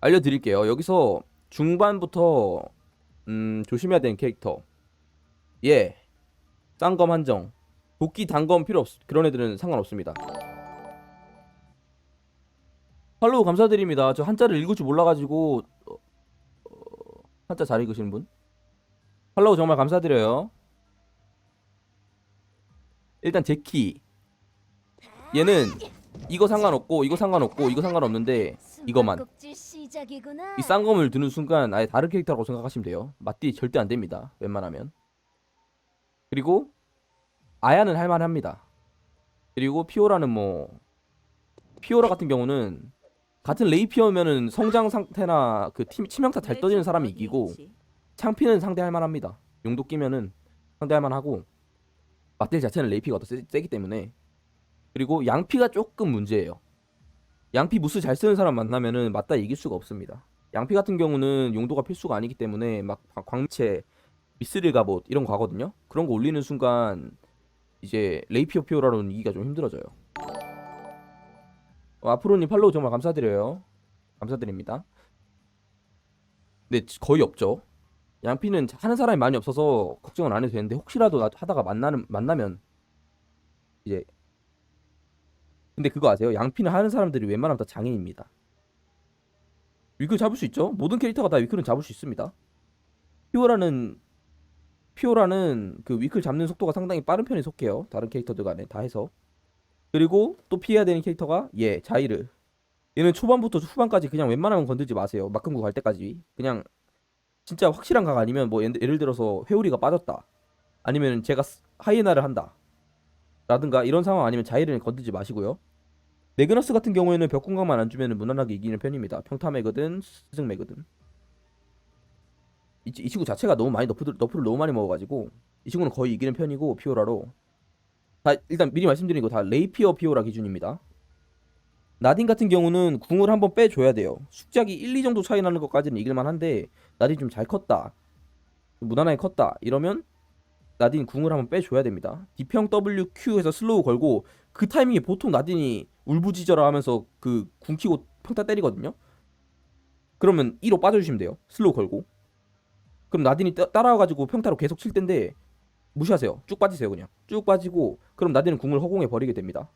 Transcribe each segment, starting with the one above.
알려드릴게요. 여기서 중반부터 조심해야 되는 캐릭터. 예, 쌍검 한정. 도끼 단검 필요 없. 그런 애들은 상관없습니다. 팔로우 감사드립니다. 저 한자를 읽을 줄 몰라가지고 한자 잘 읽으시는 분. 팔로우 정말 감사드려요. 일단 제키. 얘는 이거 상관없고 이거 상관없고 이거 상관없는데 이거만. 숨바꼭질 시작이구나. 이 쌍검을 드는 순간 아예 다른 캐릭터라고 생각하시면 돼요. 맞디 절대 안 됩니다. 웬만하면. 그리고 아야는 할만합니다. 그리고 피오라는 뭐 피오라 같은 경우는 같은 레이피어면은 성장 상태나 그 치명타 잘 떠지는 사람이 이기고 창피는 상대할 만합니다. 용도 끼면은 상대할 만하고 맞딜 자체는 레이피가 더 세기 때문에. 그리고 양피가 조금 문제예요. 양피 무스 잘 쓰는 사람 만나면은 맞다 이길 수가 없습니다. 양피 같은 경우는 용도가 필수가 아니기 때문에 막 광채, 미스릴 갑옷 이런 거 가거든요. 그런 거 올리는 순간 이제 레이피어 피오라로는 이기가 좀 힘들어져요. 앞으로님 팔로우 정말 감사드려요. 감사드립니다. 근데 거의 없죠. 양피는 하는 사람이 많이 없어서 걱정은 안 해도 되는데 혹시라도 하다가 만나면 이제. 근데 그거 아세요? 양피는 하는 사람들이 웬만하면 다 장애인입니다. 위클 잡을 수 있죠? 모든 캐릭터가 다 위클은 잡을 수 있습니다. 피오라는 그 위클 잡는 속도가 상당히 빠른 편에 속해요. 다른 캐릭터들 간에 다 해서. 그리고 또 피해야 되는 캐릭터가 자이르. 얘는 초반부터 후반까지 그냥 웬만하면 건들지 마세요. 막금구 갈 때까지. 그냥 진짜 확실한 각 아니면 뭐 예를 들어서 회오리가 빠졌다. 아니면 제가 하이에나를 한다. 라든가 이런 상황 아니면 자이르는 건들지 마시고요. 네그너스 같은 경우에는 벽공각만 안 주면 무난하게 이기는 편입니다. 평타 매거든 스승 매거든. 이 친구 자체가 너무 많이 너프를 너무 많이 먹어가지고 이 친구는 거의 이기는 편이고 피오라로. 다 일단 미리 말씀드린 거 다 레이피어 피오라 기준입니다. 나딘 같은 경우는 궁을 한번 빼줘야 돼요. 숙작이 1, 2 정도 차이 나는 것까지는 이길만 한데 나딘 좀 잘 컸다, 무난하게 컸다 이러면 나딘 궁을 한번 빼줘야 됩니다. 디평 WQ에서 슬로우 걸고 그 타이밍에 보통 나딘이 울부짖어라 하면서 그 궁 키고 평타 때리거든요. 그러면 2로 빠져주시면 돼요. 슬로우 걸고. 그럼 나딘이 따라와가지고 평타로 계속 칠 텐데 무시하세요. 쭉 빠지세요. 그냥 쭉 빠지고 그럼 나딘은 궁을 허공에 버리게 됩니다.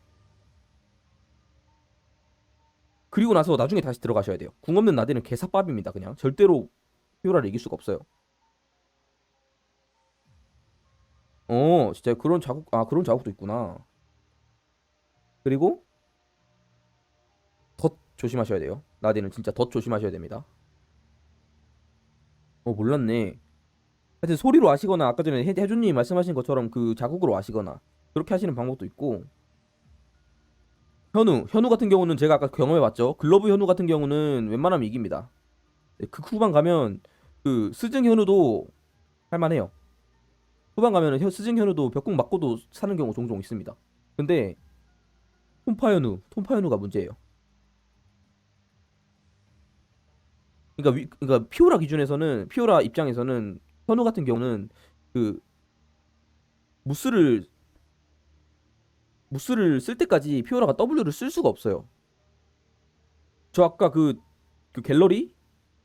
그리고 나서 나중에 다시 들어가셔야 돼요. 궁 없는 나딘은 개사밥입니다. 그냥 절대로 피오라를 이길 수가 없어요. 진짜 그런 자국도 있구나. 그리고 덧 조심하셔야 돼요. 나딘은 진짜 덧 조심하셔야 됩니다. 몰랐네. 하여튼 소리로 아시거나 아까 전에 해준님이 말씀하신 것처럼 그 자국으로 아시거나 그렇게 하시는 방법도 있고. 현우 같은 경우는 제가 아까 경험해봤죠. 글러브 현우 같은 경우는 웬만하면 이깁니다. 그 후반 가면 그 스승 현우도 할만해요. 후반 가면은 스승 현우도 벽공 맞고도 사는 경우 종종 있습니다. 근데 톰파 현우가 문제예요. 그러니까 피오라 입장에서는 현우 같은 경우는 그 무스를 쓸 때까지 피오라가 W를 쓸 수가 없어요. 저 아까 그 갤러리,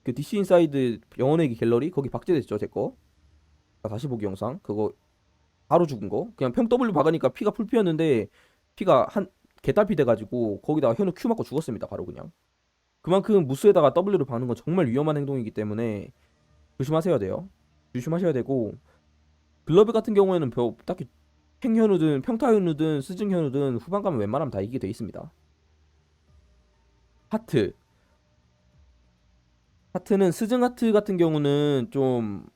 그 DC 인사이드 영혼의 갤러리 거기 박제됐죠, 제 거. 다시 보기 영상 그거 바로 죽은 거. 그냥 평 W 박으니까 피가 풀피였는데 피가 한 개딸피 돼가지고 거기다가 현우 Q 맞고 죽었습니다. 바로 그냥. 그만큼 무스에다가 W를 박는 건 정말 위험한 행동이기 때문에 조심하셔야 돼요. 조심하셔야 되고, 글러브 같은 경우에는 딱히 팽현우든 평타현우든 스승현우든 후반 가면 웬만하면 다 이기게 돼 있습니다. 하트. 하트는 스승 하트 같은 경우는 좀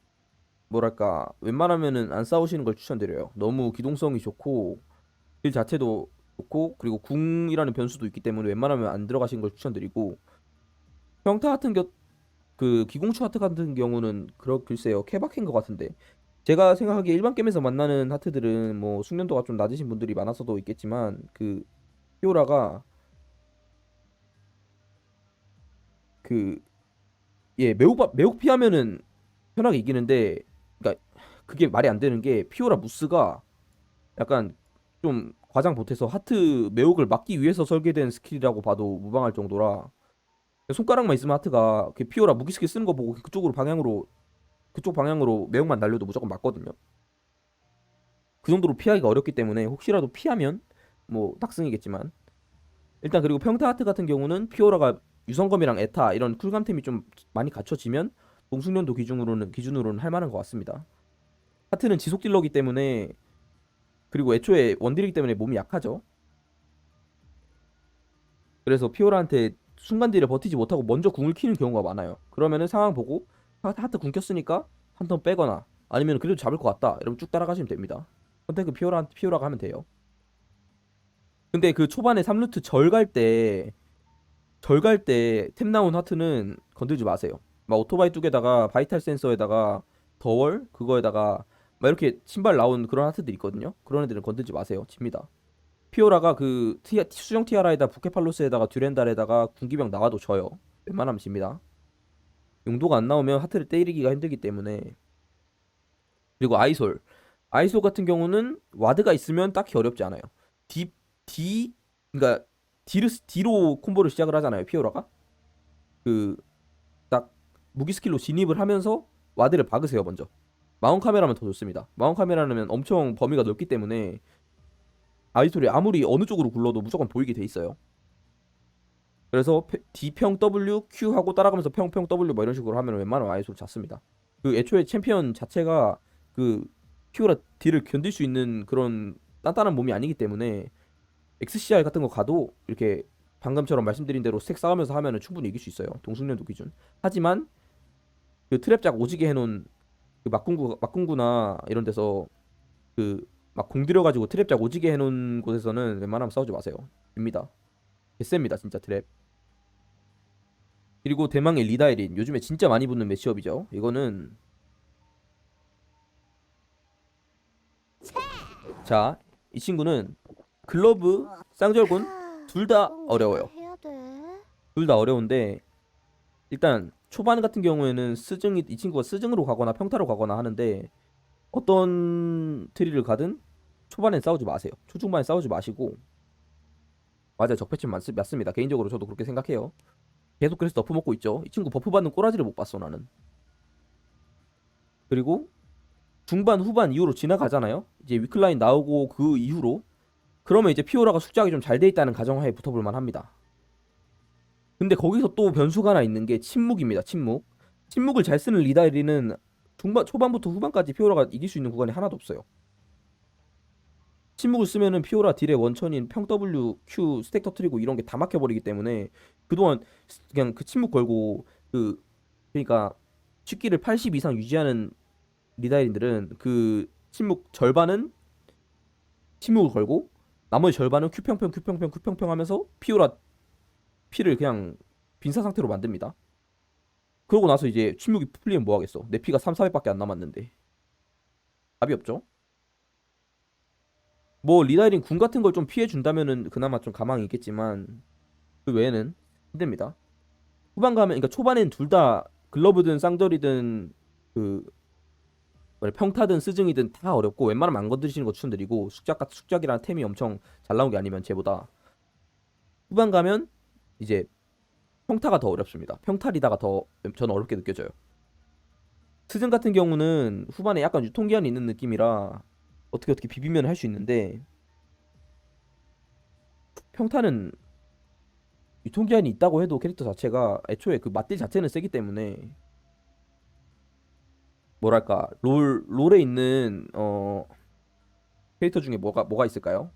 뭐랄까 웬만하면은 안 싸우시는 걸 추천드려요. 너무 기동성이 좋고 길 자체도 좋고 그리고 궁이라는 변수도 있기 때문에 웬만하면 안 들어가시는 걸 추천드리고, 평타 같은 그 기공추 하트 같은 경우는 글쎄요 케바케인 것 같은데 제가 생각하기에 일반 게임에서 만나는 하트들은 뭐 숙련도가 좀 낮으신 분들이 많아서도 있겠지만 그 피오라가 그 매혹 피하면은 편하게 이기는데, 그러니까 그게 말이 안 되는 게 피오라 무스가 약간 좀 과장 못해서 하트 매혹을 막기 위해서 설계된 스킬이라고 봐도 무방할 정도라 손가락만 있으면 하트가 그 피오라 무기 스킬 쓰는 거 보고 그쪽 방향으로 매혹만 날려도 무조건 맞거든요. 그 정도로 피하기가 어렵기 때문에 혹시라도 피하면 뭐 닥승이겠지만 일단. 그리고 평타 하트 같은 경우는 피오라가 유성검이랑 에타 이런 쿨감템이 좀 많이 갖춰지면 동숙련도 기준으로는 할 만한 것 같습니다. 하트는 지속 딜러기 때문에, 그리고 애초에 원딜이기 때문에 몸이 약하죠. 그래서 피오라한테 순간 딜을 버티지 못하고 먼저 궁을 키는 경우가 많아요. 그러면은 상황 보고 하트 궁 켰으니까 한 턴 빼거나 아니면 그래도 잡을 것 같다 이러면 쭉 따라가시면 됩니다. 선택은 피오라가 하면 돼요. 근데 그 초반에 3루트 절 갈 때 템 나온 하트는 건들지 마세요. 막 오토바이 뚝에다가 바이탈 센서에다가 더월 그거에다가 막 이렇게 신발 나온 그런 하트들 있거든요. 그런 애들은 건들지 마세요. 집니다. 피오라가 그 수정 티아라에다 부케팔로스에다가 듀렌달에다가 군기병 나와도 져요. 웬만하면 집니다. 용도가 안 나오면 하트를 때리기가 힘들기 때문에. 그리고 아이솔 같은 경우는 와드가 있으면 딱히 어렵지 않아요. D D 그러니까 D로 콤보를 시작을 하잖아요. 피오라가 그 딱 무기 스킬로 진입을 하면서 와드를 박으세요 먼저. 마운 카메라면 더 좋습니다. 마운 카메라는 엄청 범위가 넓기 때문에 아이솔이 아무리 어느 쪽으로 굴러도 무조건 보이게 돼 있어요. 그래서 D평 W Q 하고 따라가면서 평평 W 뭐 이런 식으로 하면 웬만하면 아이솔 잤습니다. 그 애초에 챔피언 자체가 그 피오라 딜을 견딜 수 있는 그런 단단한 몸이 아니기 때문에 XCR 같은 거 가도 이렇게 방금처럼 말씀드린 대로 스택 쌓으면서 하면은 충분히 이길 수 있어요. 동숙련도 기준. 하지만 그 트랩작 오지게 해놓은 그 막궁구나 이런 데서 그 막 공들여가지고 트랩작 오지게 해놓은 곳에서는 웬만하면 싸우지 마세요. 입니다. 개쎄입니다 진짜 트랩. 그리고 대망의 리다이린, 요즘에 진짜 많이 붙는 매치업이죠. 이거는 자, 이 친구는 글러브, 쌍절곤 둘 다 어려워요. 둘 다 어려운데 일단 초반 같은 경우에는 이 친구가 스증으로 가거나 평타로 가거나 하는데 어떤 트리를 가든 초반엔 싸우지 마세요. 초중반에 싸우지 마시고. 맞아요, 적패침 맞습니다. 개인적으로 저도 그렇게 생각해요. 계속 그래서 너프 먹고 있죠. 이 친구 버프 받는 꼬라지를 못 봤어 나는. 그리고 중반 후반 이후로 지나가잖아요. 이제 위클라인 나오고 그 이후로 그러면 이제 피오라가 숙작이 좀 잘 돼 있다는 가정하에 붙어볼 만합니다. 근데 거기서 또 변수가 하나 있는 게 침묵입니다. 침묵을 잘 쓰는 리다이리는 초반부터 후반까지 피오라가 이길 수 있는 구간이 하나도 없어요. 침묵을 쓰면은 피오라 딜의 원천인 평 W, Q 스택 터트리고 이런 게 다 막혀버리기 때문에 그동안 그냥 그 침묵 걸고 그러니까 쉽기를 80 이상 유지하는 리다이린들은 그 침묵 절반은 침묵을 걸고 나머지 절반은 큐평평 하면서 피오라 피를 그냥 빈사 상태로 만듭니다. 그러고 나서 이제 침묵이 풀리면 뭐 하겠어. 내 피가 3, 400밖에 안 남았는데 답이 없죠. 뭐 리다이린 궁 같은 걸 좀 피해 준다면은 그나마 좀 가망이 있겠지만 그 외에는 힘듭니다. 후반 가면 그러니까 초반엔 둘 다 글러브든 쌍절이든 그 평타든 스증이든 다 어렵고 웬만하면 안 건드리시는 거 추천드리고 숙작이라는 템이 엄청 잘 나온 게 아니면 쟤보다. 후반 가면 이제 평타가 더 어렵습니다. 평타 리다가 더 저는 어렵게 느껴져요. 스증 같은 경우는 후반에 약간 유통기한이 있는 느낌이라 어떻게 비비면 할 수 있는데 평타는 유통기한이 있다고 해도 캐릭터 자체가 애초에 그 맞딜 자체는 세기 때문에 뭐랄까 롤에 있는 캐릭터 중에 뭐가 있을까요?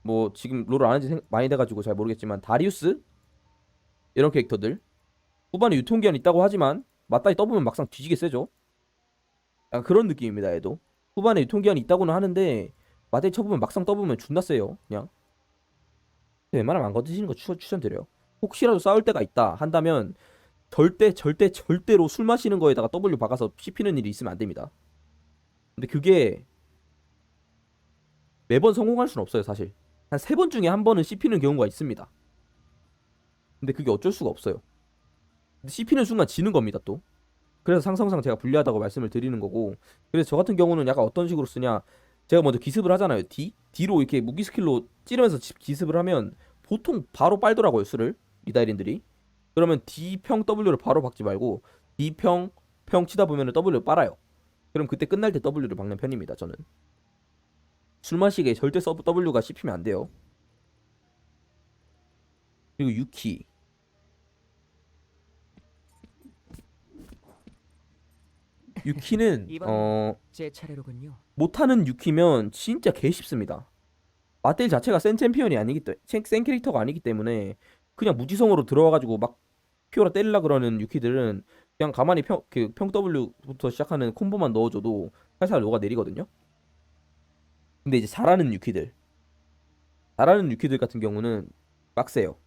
뭐 지금 롤을 안 한지 많이 돼가지고 잘 모르겠지만 다리우스 이런 캐릭터들 후반에 유통기한 있다고 하지만 맞다이 떠보면 막상 뒤지게 세죠. 약간 그런 느낌입니다. 얘도 후반에 유통기한이 있다고는 하는데 맞다이 쳐보면 막상 떠보면 존나 세요. 그냥 웬만하면 안 건드시는 거 추천드려요. 혹시라도 싸울 때가 있다 한다면 절대로 술 마시는 거에다가 W 박아서 씹히는 일이 있으면 안 됩니다. 근데 그게 매번 성공할 수는 없어요. 사실 한 3번 중에 한 번은 씹히는 경우가 있습니다. 근데 그게 어쩔 수가 없어요. 씹히는 순간 지는 겁니다 또. 그래서 상성상 제가 불리하다고 말씀을 드리는 거고. 그래서 저 같은 경우는 약간 어떤 식으로 쓰냐, 제가 먼저 기습을 하잖아요. D로 이렇게 무기 스킬로 찌르면서 기습을 하면 보통 바로 빨더라고요, 수를. 이다리인들이. 그러면 D평 W를 바로 박지 말고 D평 평 치다 보면 W를 빨아요. 그럼 그때 끝날 때 W를 박는 편입니다, 저는. 술 마시기에 절대 W가 씹히면 안 돼요. 그리고 유키. 유키는 이번엔 제 차례로군요. 못하는 유키면 진짜 개 쉽습니다. 마텔 자체가 센 챔피언이 아니기 때문에 센 캐릭터가 아니기 때문에 그냥 무지성으로 들어와가지고 막 피오라 때리려 그러는 유키들은 그냥 가만히 평 W부터 시작하는 콤보만 넣어줘도 살살 녹아내리거든요. 근데 이제 잘하는 유키들 같은 경우는 빡세요.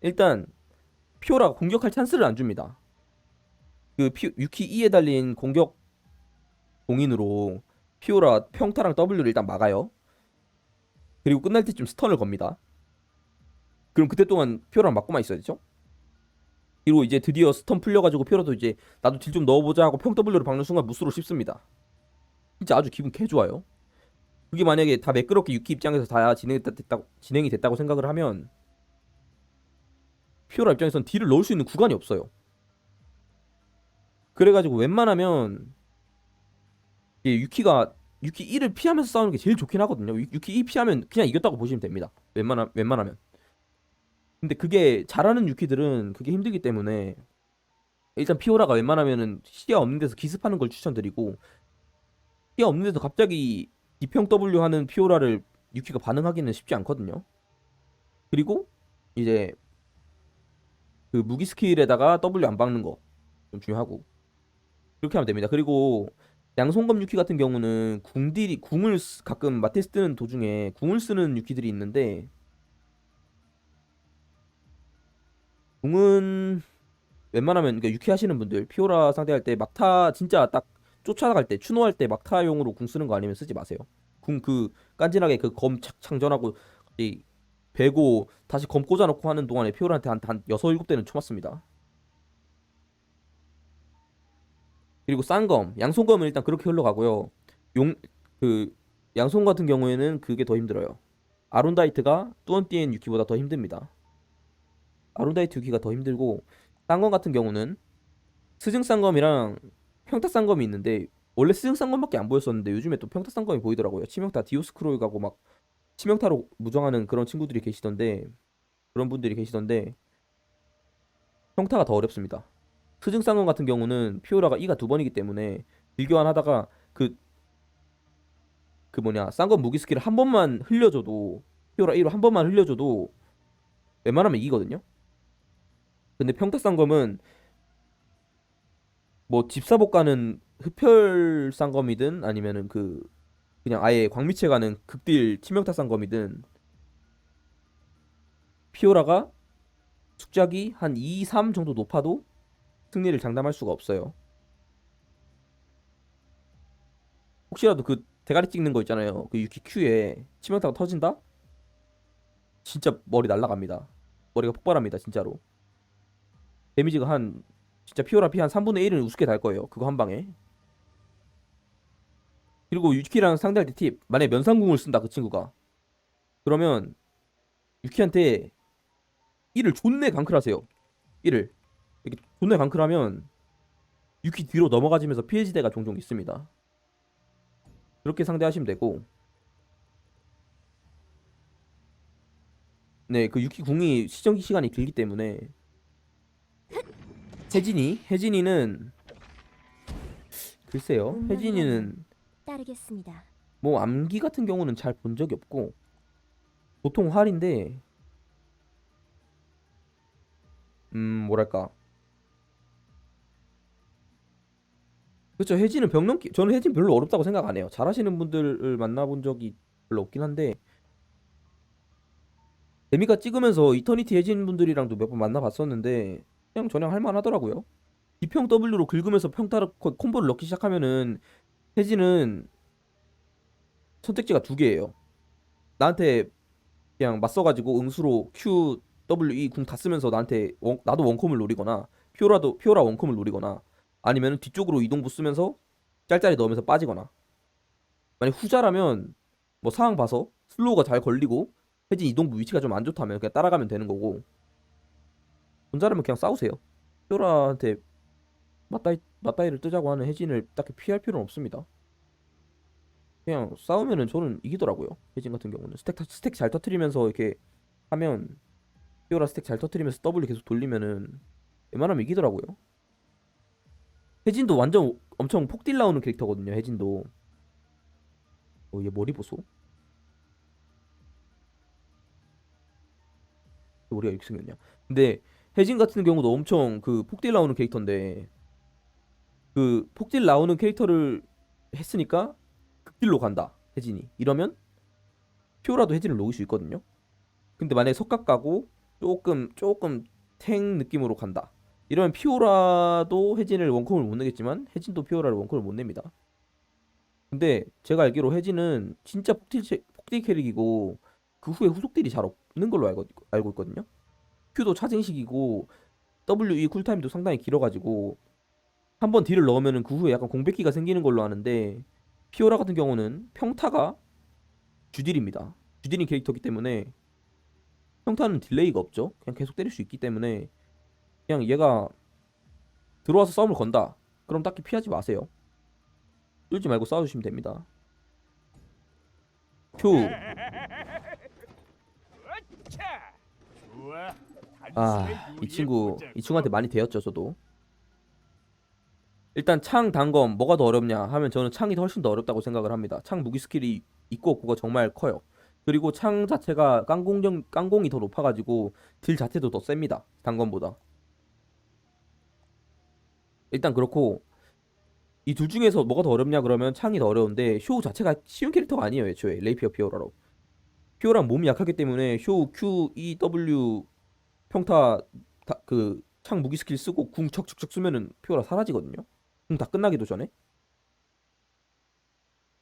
일단 피오라가 공격할 찬스를 안 줍니다. 유키 E에 달린 공격 공인으로 피오라 평타랑 W를 일단 막아요. 그리고 끝날 때쯤 스턴을 겁니다. 그럼 그때 동안 피오라랑 맞고만 있어야 되죠? 그리고 이제 드디어 스턴 풀려가지고 피오라도 이제 나도 딜 좀 넣어보자 하고 평 W를 박는 순간 무스로 씹습니다. 진짜 아주 기분 개 좋아요. 그게 만약에 다 매끄럽게 유키 입장에서 다 진행이 됐다고 생각을 하면 피오라 입장에선 딜을 넣을 수 있는 구간이 없어요. 그래가지고 웬만하면 유키 E를 피하면서 싸우는 게 제일 좋긴 하거든요. 유키 E 피하면 그냥 이겼다고 보시면 됩니다. 웬만하면. 근데 그게 잘하는 유키들은 그게 힘들기 때문에 일단 피오라가 웬만하면은 시야 없는 데서 기습하는 걸 추천드리고, 시야 없는 데서 갑자기 D평 W 하는 피오라를 유키가 반응하기는 쉽지 않거든요. 그리고 이제 그 무기 스킬에다가 W 안 박는 거 좀 중요하고 그렇게 하면 됩니다. 그리고 양손검 유키 같은 경우는 가끔 마테스 뜨는 도중에 궁을 쓰는 유키들이 있는데, 궁은 웬만하면 그러니까 유키 하시는 분들 피오라 상대할 때 막타 진짜 딱 쫓아갈 때 추노할 때 막타용으로 궁 쓰는 거 아니면 쓰지 마세요. 궁 깐진하게 검 착 장전하고 이 베고 다시 검 꽂아놓고 하는 동안에 피오라한테 한 6, 7대는 쳐맞습니다. 그리고 쌍검, 양손검은 일단 그렇게 흘러가고요. 용 그 양손 같은 경우에는 그게 더 힘들어요. 아론다이트가 뚜언띠엔 유키보다 더 힘듭니다. 아론다이트 유키가 더 힘들고, 쌍검 같은 경우는 스승 쌍검이랑 평타 쌍검이 있는데 원래 스승 쌍검밖에 안 보였었는데 요즘에 또 평타 쌍검이 보이더라고요. 치명타 디오스크롤 가고 막 치명타로 무정하는 그런 분들이 계시던데 평타가 더 어렵습니다. 스승 쌍검 같은 경우는 피오라가 E가 2번이기 때문에 딜교환 하다가 쌍검 무기 스킬을 한 번만 흘려줘도, 피오라 E로 한 번만 흘려줘도 웬만하면 이기거든요. 근데 평타 쌍검은 뭐 집사복 가는 흡혈 쌍검이든 아니면은 그냥 아예 광미체 가는 극딜 치명타 쌍검이든 피오라가 숙작이 한 2, 3 정도 높아도 승리를 장담할 수가 없어요. 혹시라도 그 대가리 찍는 거 있잖아요. 그 유키 Q에 치명타가 터진다? 진짜 머리 날라갑니다. 머리가 폭발합니다, 진짜로. 데미지가 진짜 피오라 피 한 3분의 1은 우습게 달 거예요. 그거 한 방에. 그리고 유키랑 상대할 때 팁. 만약에 면상궁을 쓴다, 그 친구가. 그러면 유키한테 이를 존내 강클하세요. 이를 이렇게 존내 강클하면 유키 뒤로 넘어가지면서 피해지대가 종종 있습니다. 그렇게 상대하시면 되고, 네, 그 유키 궁이 시전기 시간이 길기 때문에. 혜진이는 글쎄요. 혜진이는 따르겠습니다. 뭐 암기 같은 경우는 잘 본 적이 없고 보통 활인데, 뭐랄까. 그렇죠. 저는 혜진 별로 어렵다고 생각 안 해요. 잘하시는 분들을 만나본 적이 별로 없긴 한데, 데미가 찍으면서 이터니티 혜진 분들이랑도 몇 번 만나봤었는데 그냥 저냥 할만하더라고요. D평 W로 긁으면서 평타를 콤보를 넣기 시작하면은 혜진은 선택지가 두 개예요. 나한테 그냥 맞서가지고 응수로 Q, W, E 궁 다 쓰면서 나도 원콤을 노리거나 피오라 원콤을 노리거나, 아니면 뒤쪽으로 이동부 쓰면서 짤짤이 넣으면서 빠지거나. 만약 후자라면 뭐 상황 봐서 슬로우가 잘 걸리고 혜진 이동부 위치가 좀 안 좋다면 그냥 따라가면 되는 거고, 본자라면 그냥 싸우세요. 피오라한테 맞다이를 뜨자고 하는 혜진을 딱히 피할 필요는 없습니다. 그냥 싸우면은 저는 이기더라고요. 혜진 같은 경우는 스택 잘 터트리면서 이렇게 하면, 피오라 스택 잘 터트리면서 W 계속 돌리면은 웬만하면 이기더라고요. 혜진도 완전 엄청 폭딜 나오는 캐릭터거든요. 혜진도. 얘 머리 보소. 머리가 이렇게 생겼냐. 근데 혜진 같은 경우도 엄청 그 폭딜 나오는 캐릭터인데, 그 폭딜 나오는 캐릭터를 했으니까 극딜로 간다 혜진이 이러면 피오라도 혜진을 녹일 수 있거든요. 근데 만약에 석각 가고 조금 탱 느낌으로 간다 이러면 피오라도 혜진을 원콤을 못 내겠지만 혜진도 피오라를 원콤을 못 냅니다. 근데 제가 알기로 혜진은 진짜 폭딜 캐릭이고 그 후에 후속딜이 잘 없는 걸로 알고 있거든요. Q도 차징식이고 WE 쿨타임도 상당히 길어가지고 한 번 딜을 넣으면은 그 후에 약간 공백기가 생기는 걸로 아는데, 피오라 같은 경우는 평타가 주딜입니다. 주딜인 캐릭터이기 때문에 평타는 딜레이가 없죠. 그냥 계속 때릴 수 있기 때문에 그냥 얘가 들어와서 싸움을 건다 그럼 딱히 피하지 마세요. 쫄지 말고 싸워주시면 됩니다. Q. 이 친구한테 많이 대었죠 저도. 일단 창 단검 뭐가 더 어렵냐 하면 저는 창이 훨씬 더 어렵다고 생각을 합니다. 창 무기 스킬이 있고 없고가 정말 커요. 그리고 창 자체가 깡공이 더 높아가지고 딜 자체도 더 셉니다. 단검보다. 일단 그렇고 이 둘 중에서 뭐가 더 어렵냐 그러면 창이 더 어려운데, 쇼 자체가 쉬운 캐릭터가 아니에요 애초에. 레이피어 피오라로. 피오라 몸이 약하기 때문에 쇼 Q, E, W 평타 그 창 무기 스킬 쓰고 궁 척척척 쓰면은 피오라 사라지거든요. 궁 다 끝나기도 전에.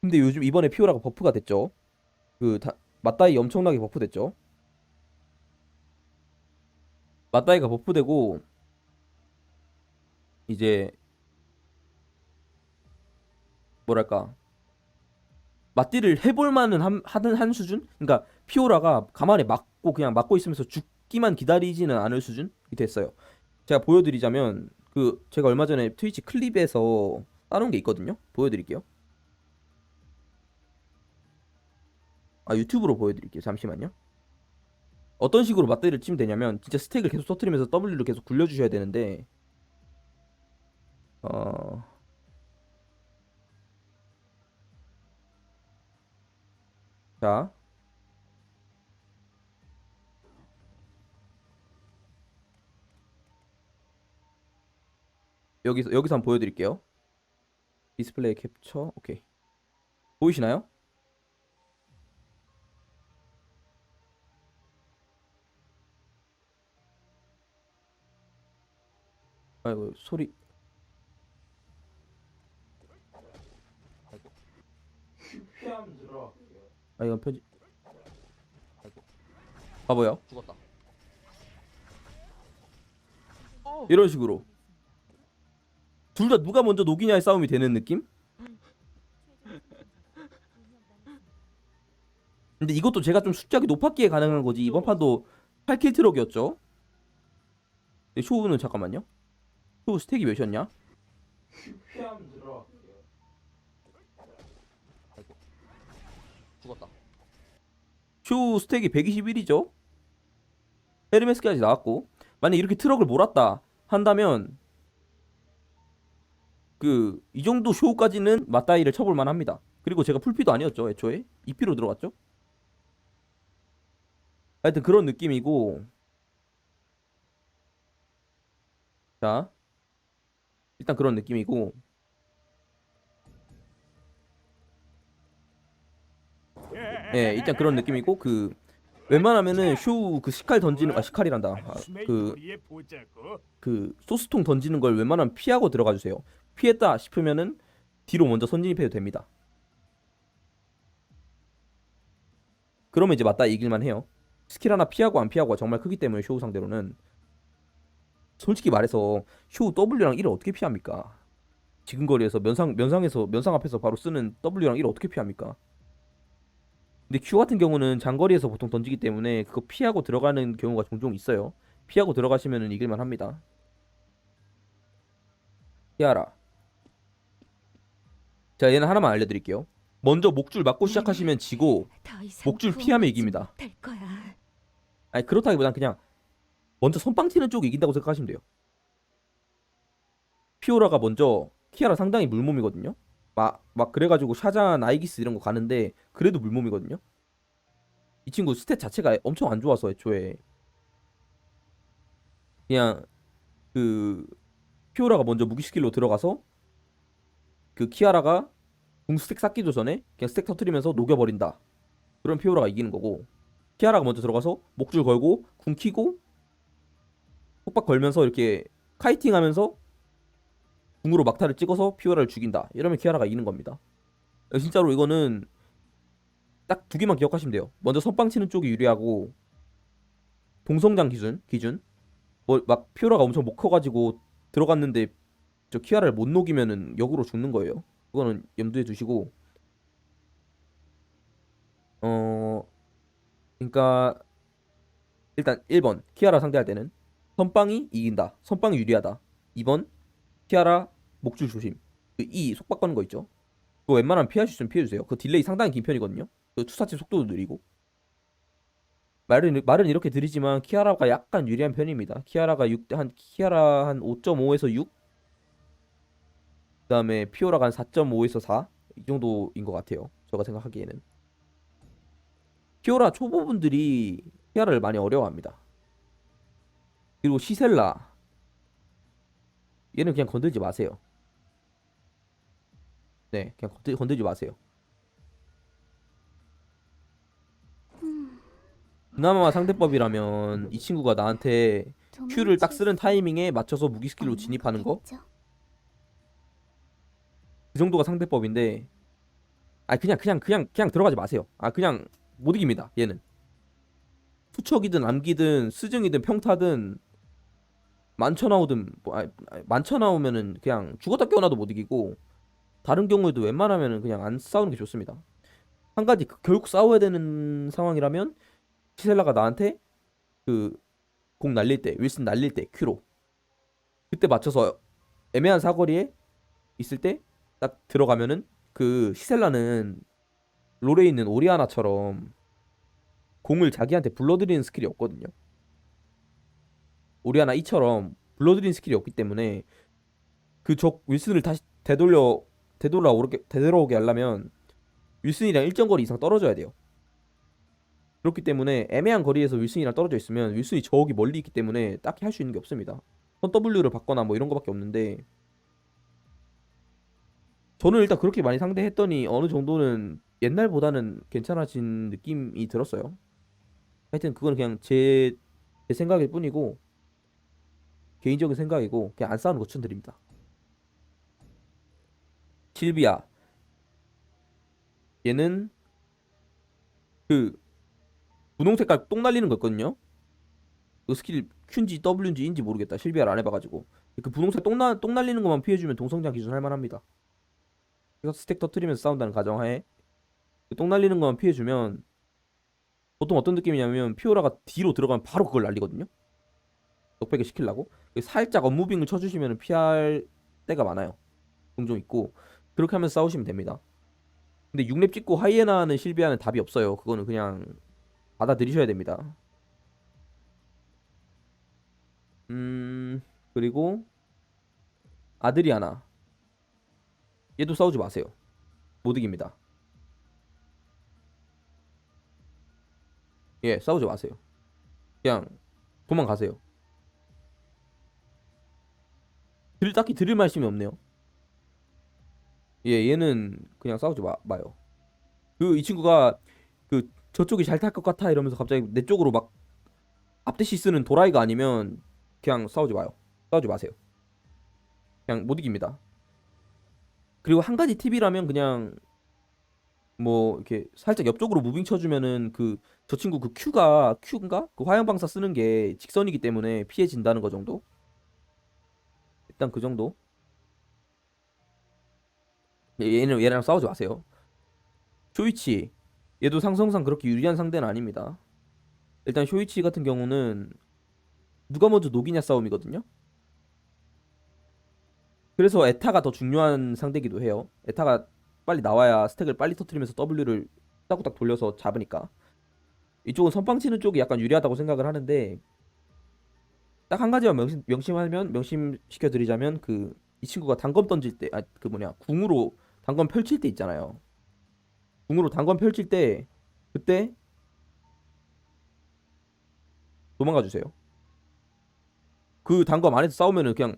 근데 요즘 이번에 피오라가 버프가 됐죠. 맞다이 엄청나게 버프됐죠. 맞다이가 버프되고 이제 뭐랄까 맞디를 해볼 만은 하는 한 수준? 그러니까 피오라가 가만히 그냥 맞고 있으면서 죽기만 기다리지는 않을 수준이 됐어요. 제가 보여드리자면 제가 얼마 전에 트위치 클립에서 따놓은 게 있거든요. 보여드릴게요. 유튜브로 보여드릴게요. 잠시만요. 어떤 식으로 맞대를 치면 되냐면 진짜 스택을 계속 터트리면서 W를 계속 굴려주셔야 되는데, 자 여기서 한번 보여드릴게요. 디스플레이 캡처. 오케이. 보이시나요? 아이고 소리. 이건 편집. 봐봐요. 죽었다. 이런 식으로 둘 다 누가 먼저 녹이냐의 싸움이 되는 느낌? 근데 이것도 제가 좀 숫자가 높았기에 가능한 거지. 이번 판도 8킬 트럭이었죠. 쇼우는 잠깐만요. 쇼우 스택이 몇이었냐? 죽었다. 쇼우 스택이 121이죠. 헤르메스까지 나왔고, 만약 이렇게 트럭을 몰았다 한다면 이 정도 쇼우까지는 맞다이를 쳐볼 만합니다. 그리고 제가 풀피도 아니었죠 애초에. 2피로 들어갔죠. 하여튼 그런 느낌이고, 자 일단 그런 느낌이고, 일단 그런 느낌이고, 웬만하면은 쇼 시칼 던지는, 시칼이란다. 소스통 던지는 걸 웬만하면 피하고 들어가 주세요. 피했다 싶으면은 뒤로 먼저 선진입해도 됩니다. 그러면 이제 맞다 이길만 해요. 스킬 하나 피하고 안 피하고가 정말 크기 때문에 쇼우 상대로는. 솔직히 말해서 쇼우 W랑 1을 어떻게 피합니까? 지근거리에서 면상 앞에서 바로 쓰는 W랑 1을 어떻게 피합니까? 근데 Q 같은 경우는 장거리에서 보통 던지기 때문에 그거 피하고 들어가는 경우가 종종 있어요. 피하고 들어가시면은 이길만 합니다. 키아라. 자, 얘는 하나만 알려드릴게요. 먼저 목줄 맞고 시작하시면 지고 더 이상 목줄 피하면 구원받지 이깁니다. 못할 거야. 아니 그렇다기보단 그냥 먼저 선빵 치는 쪽이 이긴다고 생각하시면 돼요. 피오라가 먼저 키아라 상당히 물몸이거든요. 막 그래가지고 샤잔, 아이기스 이런 거 가는데 그래도 물몸이거든요. 이 친구 스탯 자체가 엄청 안 좋아서 애초에 그냥 그 피오라가 먼저 무기 스킬로 들어가서 그 키아라가 궁 스택 쌓기도 전에 그냥 스택 터트리면서 녹여버린다. 그럼 피오라가 이기는 거고 키아라가 먼저 들어가서 목줄 걸고 궁 키고 속박 걸면서 이렇게 카이팅하면서 궁으로 막타를 찍어서 피오라를 죽인다. 이러면 키아라가 이기는 겁니다. 진짜로 이거는 딱 두 개만 기억하시면 돼요. 먼저 선빵 치는 쪽이 유리하고 동성장 기준 뭐 막 피오라가 엄청 못 커가지고 들어갔는데 저 키아라를 못 녹이면은 역으로 죽는 거예요. 그거는 염두에 두시고 어 그러니까 일단 1번 키아라 상대할 때는 선빵이 이긴다. 선빵이 유리하다. 2번 키아라 목줄 조심. 그 E 속박 거는 거 있죠. 그거 웬만하면 피할 수 있으면 피해주세요. 그 딜레이 상당히 긴 편이거든요. 그 투사체 속도도 느리고. 말은 이렇게 드리지만 키아라가 약간 유리한 편입니다. 키아라 한 5.5에서 6, 그다음에 피오라가 한 4.5에서 4, 이 정도인 것 같아요. 제가 생각하기에는. 피오라 초보분들이 키아라를 많이 어려워합니다. 그리고 시셀라 얘는 그냥 건들지 마세요. 네, 그냥 건들지 마세요. 그나마 상대법이라면 이 친구가 나한테 Q를 딱 쓰는 타이밍에 맞춰서 무기 스킬로 진입하는 거? 그 정도가 상대법인데, 아 그냥 들어가지 마세요. 아 그냥 못 이깁니다. 얘는 투척이든 암기든 스증이든 평타든 만쳐 나오든 만쳐 나오면은 그냥 죽었다 깨어나도 못 이기고, 다른 경우에도 웬만하면은 그냥 안 싸우는 게 좋습니다. 한 가지 결국 싸워야 되는 상황이라면 시셀라가 나한테 그 공 날릴 때, 윌슨 날릴 때 Q로 그때 맞춰서 애매한 사거리에 있을 때 딱 들어가면은, 그 시셀라는 롤에 있는 오리아나처럼 공을 자기한테 불러들이는 스킬이 없거든요. 오리아나 이처럼 불러들이는 스킬이 없기 때문에 그 적 윌슨을 다시 되돌아오게 하려면 윌슨이랑 일정 거리 이상 떨어져야 돼요. 그렇기 때문에 애매한 거리에서 윌슨이랑 떨어져 있으면 윌슨이 저기 멀리 있기 때문에 딱히 할 수 있는 게 없습니다. 선 W를 받거나 뭐 이런 거밖에 없는데, 저는 일단 그렇게 많이 상대했더니 어느 정도는 옛날보다는 괜찮아진 느낌이 들었어요. 하여튼 그건 그냥 제 생각일 뿐이고, 개인적인 생각이고, 그냥 안 싸우는 거 추천드립니다. 실비아 얘는 그 분홍 색깔 똥 날리는 거 있거든요. 그 스킬 Q인지 W인지 모르겠다. 실비아를 안 해봐가지고. 그 분홍색 똥 날리는 것만 피해주면 동성장 기준 할만합니다. 이거 스택 터트리면서 싸운다는 가정하에 그똥 날리는 것만 피해주면 보통 어떤 느낌이냐면 피오라가 뒤로 들어가면 바로 그걸 날리거든요. 넉백을 시키려고 살짝 업무빙을 쳐주시면 피할 때가 많아요. 종종 있고 그렇게 하면서 싸우시면 됩니다. 근데 6렙 찍고 하이에나는 실비아는 답이 없어요. 그거는 그냥 받아들이셔야 됩니다. 그리고 아드리아나 얘도 싸우지 마세요. 못 이깁니다. 예, 싸우지 마세요. 그냥 도망가세요. 딱히 들을 말씀이 없네요. 예, 얘는 그냥 싸우지 마요. 그 이 친구가 그 저쪽이 잘 탈 것 같아 이러면서 갑자기 내 쪽으로 막 앞대시 쓰는 도라이가 아니면 그냥 싸우지 마요. 싸우지 마세요. 그냥 못 이깁니다. 그리고 한 가지 팁이라면 그냥 뭐 이렇게 살짝 옆쪽으로 무빙 쳐주면은 그 저 친구 그 Q인가? 그 화염방사 쓰는 게 직선이기 때문에 피해진다는 거 정도? 일단 그 정도. 얘랑 싸우지 마세요. 쇼이치 얘도 상성상 그렇게 유리한 상대는 아닙니다. 일단 쇼이치 같은 경우는 누가 먼저 녹이냐 싸움이거든요. 그래서 에타가 더 중요한 상대기도 해요. 에타가 빨리 나와야 스택을 빨리 터트리면서 W를 따닥딱 돌려서 잡으니까. 이쪽은 선빵 치는 쪽이 약간 유리하다고 생각을 하는데 딱 한 가지만 명심시켜 드리자면 그 이 친구가 단검 던질 때 그 뭐냐 궁으로 단검 펼칠 때 있잖아요. 궁으로 단검 펼칠 때 그때 도망가 주세요. 그 단검 안에서 싸우면은 그냥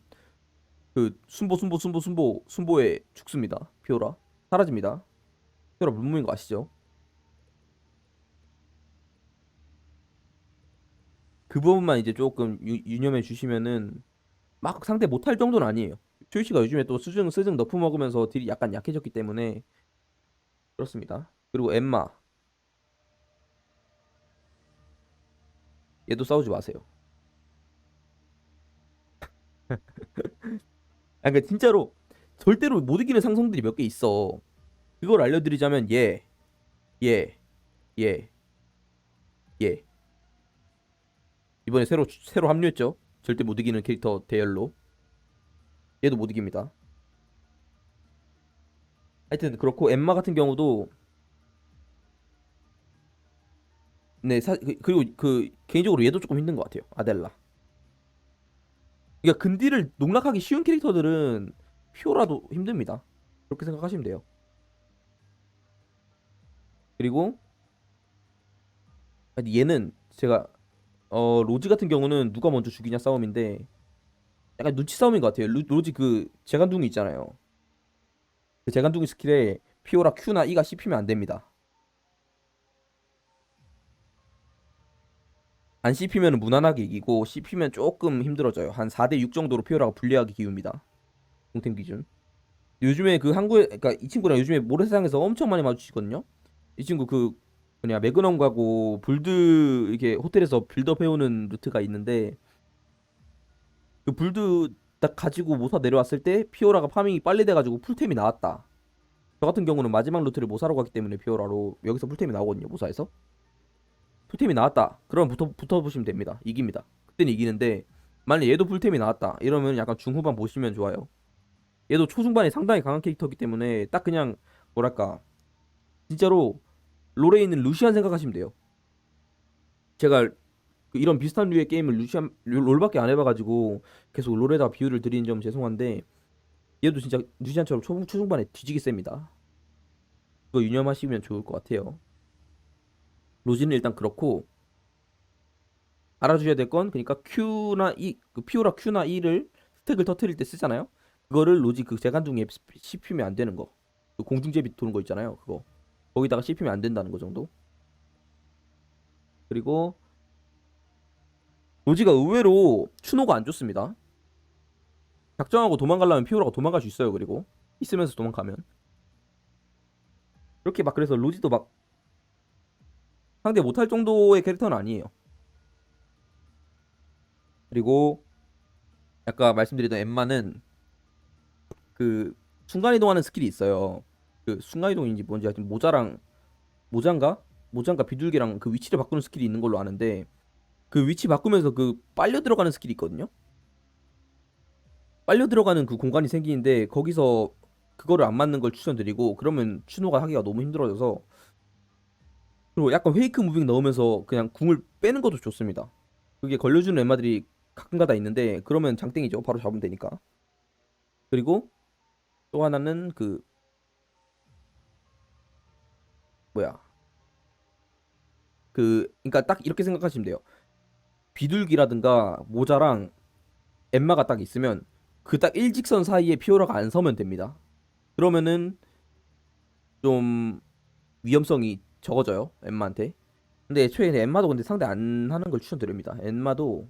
그 순보에 죽습니다. 피오라 사라집니다. 피오라 물무인 거 아시죠? 그 부분만 이제 조금 유념해 주시면은 막 상대 못할 정도는 아니에요. 쇼이치가 요즘에 또 스승 너프 먹으면서 딜이 약간 약해졌기 때문에 그렇습니다. 그리고 엠마 얘도 싸우지 마세요. 그러니까 진짜로 절대로 못 이기는 상성들이 몇 개 있어. 그걸 알려드리자면 얘, 얘, 얘. 이번에 새로 합류했죠. 절대 못 이기는 캐릭터 대열로. 얘도 못 이깁니다. 하여튼 그렇고 엠마 같은 경우도 네, 그리고 그 개인적으로 얘도 조금 힘든 것 같아요. 아델라. 그러니까 근딜을 농락하기 쉬운 캐릭터들은 피오라도 힘듭니다. 그렇게 생각하시면 돼요. 그리고 아니, 얘는 제가 로지 같은 경우는 누가 먼저 죽이냐 싸움인데 약간 눈치 싸움인 것 같아요. 로지 그 재간둥이 있잖아요. 그 재간둥이 스킬에 피오라 Q나 E가 씹히면 안 됩니다. 안 씹히면 무난하게 이기고 씹히면 조금 힘들어져요. 한 4대 6 정도로 피오라가 불리하게 기웁니다. 공템 기준. 요즘에 그 한국에 그러니까 이 친구랑 요즘에 모래사장에서 엄청 많이 마주치거든요. 이 친구 그 뭐냐 매그넘 가고 불드 이렇게 호텔에서 빌드업 해오는 루트가 있는데 그 불드 딱 가지고 모사 내려왔을 때 피오라가 파밍이 빨리 돼가지고 풀템이 나왔다. 저 같은 경우는 마지막 루트를 모사로 가기 때문에 피오라로 여기서 풀템이 나오거든요. 모사에서 풀템이 나왔다. 그럼 붙어보시면 됩니다. 이깁니다. 그때는 이기는데 만약 얘도 풀템이 나왔다. 이러면 약간 중후반 보시면 좋아요. 얘도 초중반에 상당히 강한 캐릭터이기 때문에 딱 그냥 뭐랄까 진짜로 롤에 있는 루시안 생각하시면 돼요. 제가 그 이런 비슷한 류의 게임을 롤밖에 안 해봐가지고 계속 롤에다 비유를 드리는 점 죄송한데 얘도 진짜 루시안처럼 초중반에 뒤지게 셉니다. 그거 유념하시면 좋을 것 같아요. 로지는 일단 그렇고 알아주셔야 될 건 그러니까 Q나 E 그 피오라 Q나 E를 스택을 터트릴 때 쓰잖아요. 그거를 로지 그 재간둥이에 씹히면 안 되는 거. 그 공중제비 도는 거 있잖아요. 그거 거기다가 씹히면 안 된다는 거 정도. 그리고 로지가 의외로 추노가 안 좋습니다. 작정하고 도망가려면 피오라가 도망갈 수 있어요. 그리고 있으면서 도망가면 이렇게 막 그래서 로지도 막 상대 못할 정도의 캐릭터는 아니에요. 그리고 아까 말씀드리던 엠마는 그 순간이동하는 스킬이 있어요. 그 순간이동인지 뭔지 하여튼 모장가 모장가 비둘기랑 그 위치를 바꾸는 스킬이 있는 걸로 아는데 그 위치 바꾸면서 그 빨려 들어가는 스킬이 있거든요. 빨려 들어가는 그 공간이 생기는데 거기서 그거를 안 맞는 걸 추천드리고 그러면 추노가 하기가 너무 힘들어져서 그리고 약간 페이크 무빙 넣으면서 그냥 궁을 빼는 것도 좋습니다. 그게 걸려주는 엠마들이 가끔가다 있는데 그러면 장땡이죠. 바로 잡으면 되니까. 그리고 또 하나는 그 뭐야 그 그러니까 딱 이렇게 생각하시면 돼요. 비둘기라든가 모자랑 엠마가 딱 있으면 그 딱 일직선 사이에 피오라가 안 서면 됩니다. 그러면은 좀 위험성이 적어져요 엠마한테. 근데 애초에 엠마도 근데 상대 안 하는 걸 추천드립니다. 엠마도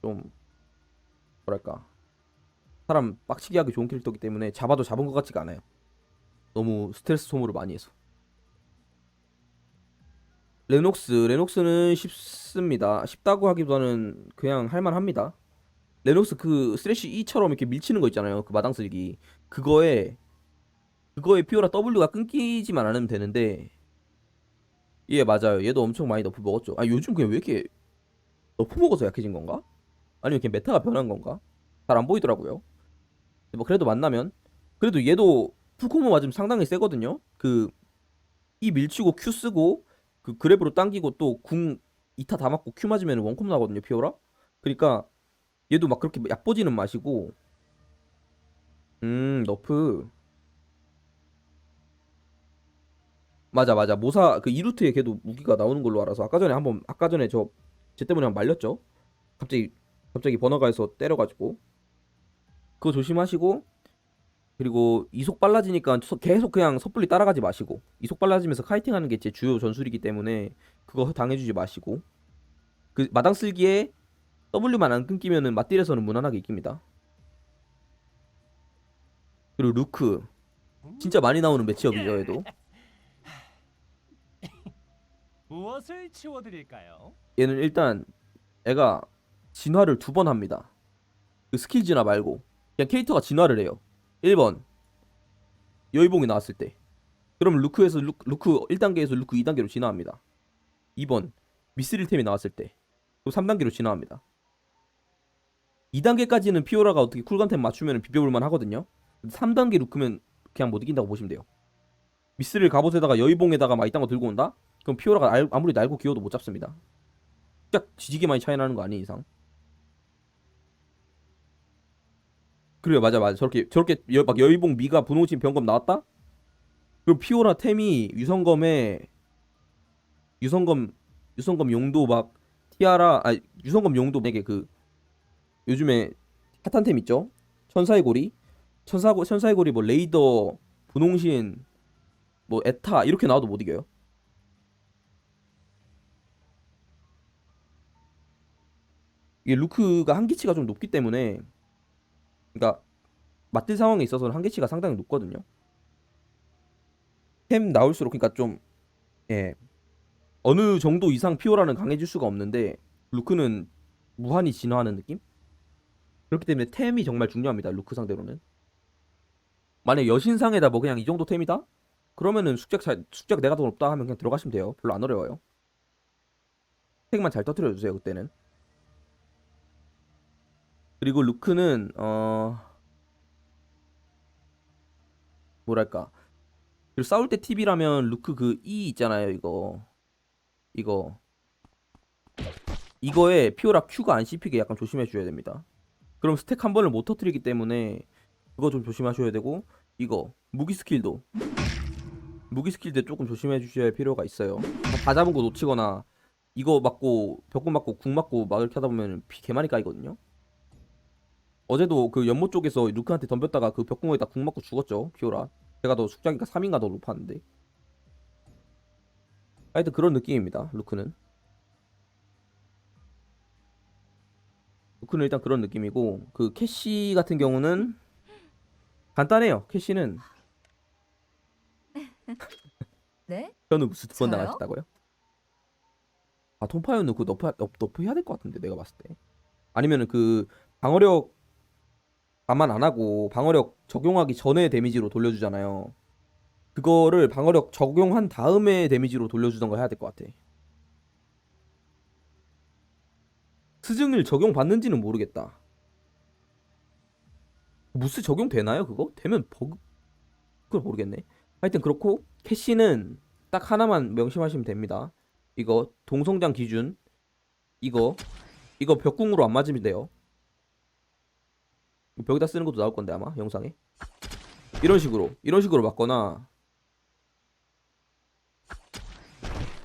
좀 뭐랄까 사람 빡치게 하기 좋은 캐릭터이기 때문에 잡아도 잡은 것 같지가 않아요. 너무 스트레스 소모를 많이 해서. 레녹스는 쉽습니다. 쉽다고 하기보다는 그냥 할만합니다. 레녹스 그 쓰레쉬 E처럼 이렇게 밀치는 거 있잖아요. 그 마당 쓸기 그거에 그거에 피오라 W가 끊기지만 않으면 되는데 예 맞아요. 얘도 엄청 많이 너프 먹었죠. 아 요즘 그냥 왜 이렇게 너프 먹어서 약해진 건가? 아니면 그냥 메타가 변한 건가? 잘 안 보이더라고요. 뭐 그래도 만나면 그래도 얘도 풀콤보 맞으면 상당히 세거든요. 그 E 밀치고 Q 쓰고 그 그랩으로 당기고 또 궁 2타 다 맞고 Q 맞으면 원콤 나거든요 피오라. 그러니까 얘도 막 그렇게 얕보지는 마시고 너프 맞아 모사 그 2루트에 걔도 무기가 나오는 걸로 알아서 아까 전에 저 쟤 때문에 한번 말렸죠. 갑자기 번화가에서 때려가지고 그거 조심하시고 그리고 이속 빨라지니까 계속 그냥 섣불리 따라가지 마시고 이속 빨라지면서 카이팅하는 게 제 주요 전술이기 때문에 그거 당해주지 마시고 그 마당 쓸기에 W만 안 끊기면은 맞딜에서는 무난하게 이깁니다. 그리고 루크 진짜 많이 나오는 매치업이죠 얘도. 무엇을 치워드릴까요? 얘는 일단 애가 진화를 2번 합니다. 그 스킬 진화 말고 그냥 캐릭터가 진화를 해요. 1번 여의봉이 나왔을 때 그럼 루크 1단계에서 루크 2단계로 진화합니다. 2번 미스릴템이 나왔을 때 그럼 3단계로 진화합니다. 2단계까지는 피오라가 어떻게 쿨감템 맞추면 비벼볼만 하거든요. 3단계 루크면 그냥 못 이긴다고 보시면 돼요. 미스릴 갑옷에다가 여의봉에다가 막 이딴 거 들고 온다? 그럼 피오라가 아무리 날고 기어도 못 잡습니다. 쫙 지지게 많이 차이 나는 거 아닌 이상. 그래요 맞아 저렇게 막 여의봉 미가 분홍신 병검 나왔다? 그럼 피오라 템이 유성검 용도 막 티아라 유성검 용도 이게 그 요즘에 핫한 템 있죠? 천사의 고리 뭐 레이더 분홍신 뭐 에타 이렇게 나와도 못 이겨요. 이게 루크가 한기치가 좀 높기 때문에 그러니까 맞들 상황에 있어서는 한계치가 상당히 높거든요. 템 나올수록 그러니까 좀 예, 어느 정도 이상 피오라는 강해질 수가 없는데 루크는 무한히 진화하는 느낌? 그렇기 때문에 템이 정말 중요합니다. 루크 상대로는. 만약 여신상에다 뭐 그냥 이 정도 템이다? 그러면은 숙작 내가 더 높다 하면 그냥 들어가시면 돼요. 별로 안 어려워요. 스택만 잘 터트려 주세요. 그때는. 그리고 루크는 뭐랄까 그리고 싸울 때 팁이라면 루크 그 E 있잖아요. 이거 이거에 피오라 Q가 안 씹히게 약간 조심해 주셔야 됩니다. 그럼 스택 한 번을 못 터뜨리기 때문에 그거 좀 조심하셔야 되고 이거 무기 스킬도 조금 조심해 주셔야 할 필요가 있어요. 다 잡은 거 놓치거나 이거 맞고 벽공 맞고 궁 맞고 막 이렇게 하다 보면 피 개많이 까이거든요. 어제도 그 연못 쪽에서 루크한테 덤볐다가 그 벽공에다 궁 맞고 죽었죠 피오라. 제가 더 숙작이가 3인가 더 높았는데 하여튼 그런 느낌입니다. 루크는 일단 그런 느낌이고 그 캐시 같은 경우는 간단해요. 캐시는 네? 저는 무슨 2번 저요? 나가셨다고요? 아 톰파이어는 그 너프 해야 될 것 같은데 내가 봤을 때 아니면은 그 방어력 감안 안 하고 방어력 적용하기 전에 데미지로 돌려주잖아요. 그거를 방어력 적용한 다음에 데미지로 돌려주던가 해야 될 것 같아. 스승을 적용받는지는 모르겠다. 무스 적용되나요 그거? 되면 버그 그걸 모르겠네. 하여튼 그렇고 캐시는 딱 하나만 명심하시면 됩니다. 이거 동성장 기준 이거 벽궁으로 안 맞으면 돼요. 벽에다 쓰는 것도 나올 건데 아마 영상에 이런 식으로 맞거나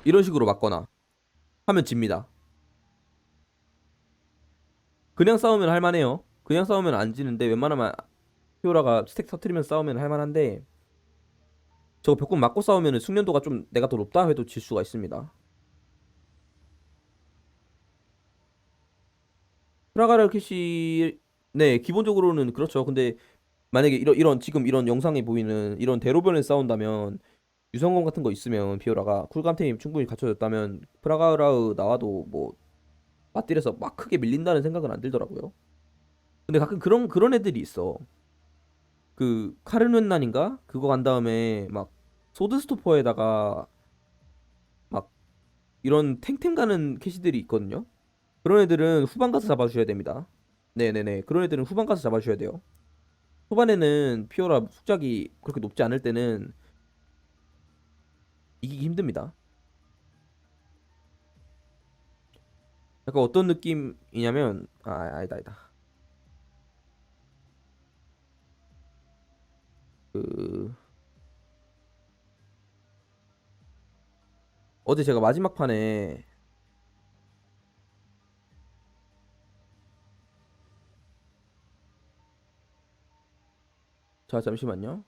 이런 식으로 맞거나 하면 집니다. 그냥 싸우면 할만해요. 그냥 싸우면 안 지는데 웬만하면 피오라가 스택 터트리면 싸우면 할만한데 저거 벽궁 맞고 싸우면 숙련도가 좀 내가 더 높다 해도 질 수가 있습니다. 프라가르 캐시 네 기본적으로는 그렇죠. 근데 만약에 지금 이런 영상에 보이는 이런 대로변에 싸운다면 유성검 같은 거 있으면 피오라가 쿨감템이 충분히 갖춰졌다면 프라가르 나와도 뭐 맞딜에서 막 크게 밀린다는 생각은 안 들더라고요. 근데 가끔 그런 애들이 있어. 그 카르넨난인가 그거 간 다음에 막 소드스토퍼에다가 막 이런 탱탱 가는 캐시들이 있거든요. 그런 애들은 후반 가서 잡아주셔야 됩니다. 네네네. 그런 애들은 후반 가서 잡아주셔야 돼요. 초반에는 피오라 숙작이 그렇게 높지 않을 때는 이기기 힘듭니다. 약간 어떤 느낌이냐면 아니다. 그 어제 제가 마지막 판에 자 잠시만요.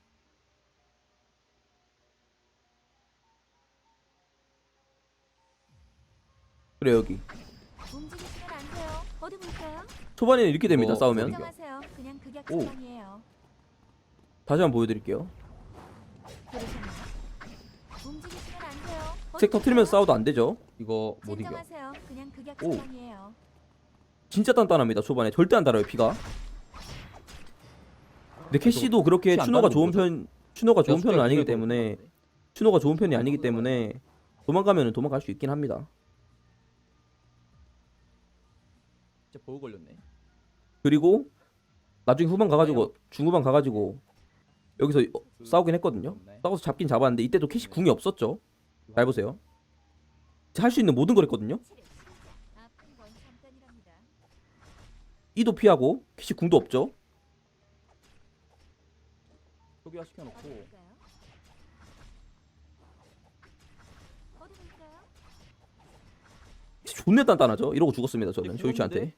그래 여기 움직이시면 안 돼요. 어디 볼까요? 초반에는 이렇게 됩니다. 이거 싸우면 진정하세요. 그냥 극약 오. 처방이에요. 다시 한번 보여드릴게요. 그러셨나요? 움직이시면 안 돼요. 어디 색 터트리면서 볼까요? 싸워도 안 되죠. 이거 못 이겨. 진정하세요. 그냥 극약 오. 처방이에요. 진짜 단단합니다. 초반에 절대 안 달아요 피가. 근데 캐시도 그렇게 피안 추노가 달아도 좋은 뭐죠? 편 추노가 좋은 야, 편은 숫자 아니기 그래도 때문에 그런데. 추노가 좋은 편이 아니기 때문에 도망가면은 도망갈 수 있긴 합니다. 진짜 보고 걸렸네. 그리고 나중에 후반 가가지고 중후반 가가지고 여기서 싸우긴 했거든요. 싸워서 잡긴 잡았는데 이때도 캐시 궁이 없었죠. 잘 보세요. 할 수 있는 모든 걸 했거든요. 아픈 건 잠깐이랍니다. 이도 피하고 캐시 궁도 없죠. 초기화 시켜놓고 어디 볼까요? 어디 볼까요? 존나 단단하죠. 이러고 죽었습니다. 저는 근데 쇼이치한테. 그건데?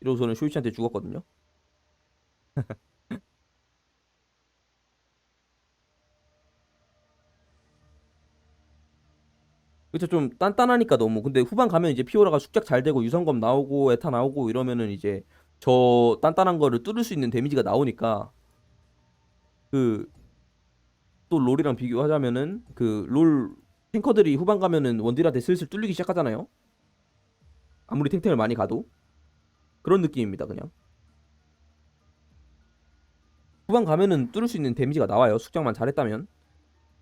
이러고 저는 쇼이치한테 죽었거든요. 그쵸 좀 단단하니까 너무. 근데 후반 가면 이제 피오라가 숙작 잘 되고 유성검 나오고 에타 나오고 이러면은 이제 저 단단한 거를 뚫을 수 있는 데미지가 나오니까 그 또 롤이랑 비교하자면은 그 롤 탱커들이 후반 가면은 원딜한테 슬슬 뚫리기 시작하잖아요. 아무리 탱탱을 많이 가도 그런 느낌입니다. 그냥 후반 가면은 뚫을 수 있는 데미지가 나와요. 숙작만 잘했다면.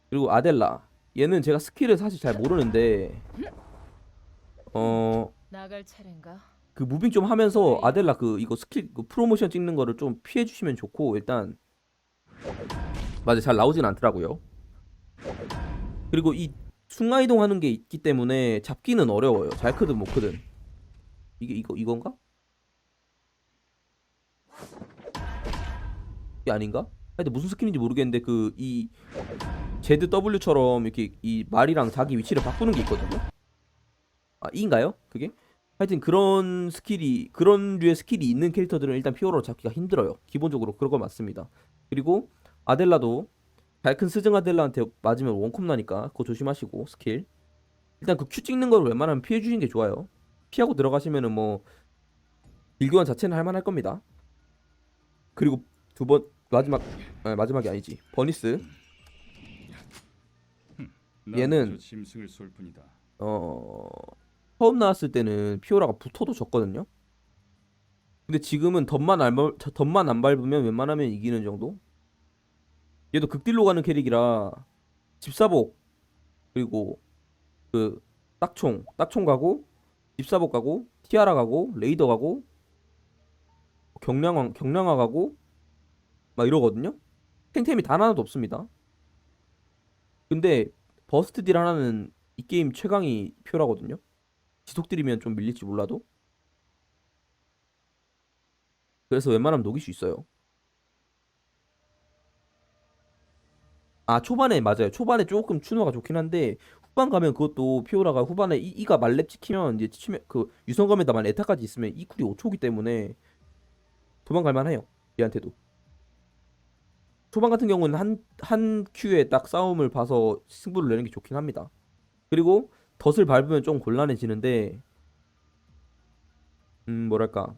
그리고 아델라 얘는 제가 스킬을 사실 잘 모르는데 나갈 차례인가? 그 무빙 좀 하면서 아델라 그 이거 스킬 그 프로모션 찍는 거를 좀 피해 주시면 좋고 일단 맞아 잘 나오진 않더라고요. 그리고 이 순간 이동하는 게 있기 때문에 잡기는 어려워요. 잘 크든 못 크든. 이건가? 이게 아닌가? 하여튼 무슨 스킬인지 모르겠는데 그 이 제드 W처럼 이렇게 이 말이랑 자기 위치를 바꾸는 게 있거든요. 아 이인가요? 그게? 하여튼 그런 스킬이 그런 류의 스킬이 있는 캐릭터들은 일단 피오라로 잡기가 힘들어요. 기본적으로 그런 거 맞습니다. 그리고 아델라도 잘 큰 스승 아델라한테 맞으면 원콤 나니까 그거 조심하시고 스킬. 일단 그 큐 찍는 거를 웬만하면 피해 주시는 게 좋아요. 피하고 들어가시면은 뭐 딜교환 자체는 할 만할 겁니다. 그리고 두 번 마지막이 아니지. 버니스. 얘는 짐승을 쏠 뿐이다. 처음 나왔을 때는 피오라가 붙어도 졌거든요. 근데 지금은 덧만 안 밟으면 웬만하면 이기는 정도? 얘도 극딜로 가는 캐릭이라 집사복 그리고 그 딱총 가고 집사복 가고 티아라 가고 레이더 가고 경량화 가고 막 이러거든요. 탱템이 단 하나도 없습니다. 근데 버스트 딜 하나는 이 게임 최강이 피오라거든요. 지속딜이면 좀 밀릴지 몰라도 그래서 웬만하면 녹일 수 있어요. 아 초반에 맞아요. 초반에 조금 추노가 좋긴 한데 후반 가면 그것도 피오라가 후반에 이가 말렙 찍히면 이제 치면 그 유성검에다만 에타까지 있으면 이 쿨이 5초기 때문에 도망갈 만해요. 얘한테도. 초반 같은 경우는 한 큐에 딱 싸움을 봐서 승부를 내는 게 좋긴 합니다. 그리고 덫을 밟으면 좀 곤란해지는데 뭐랄까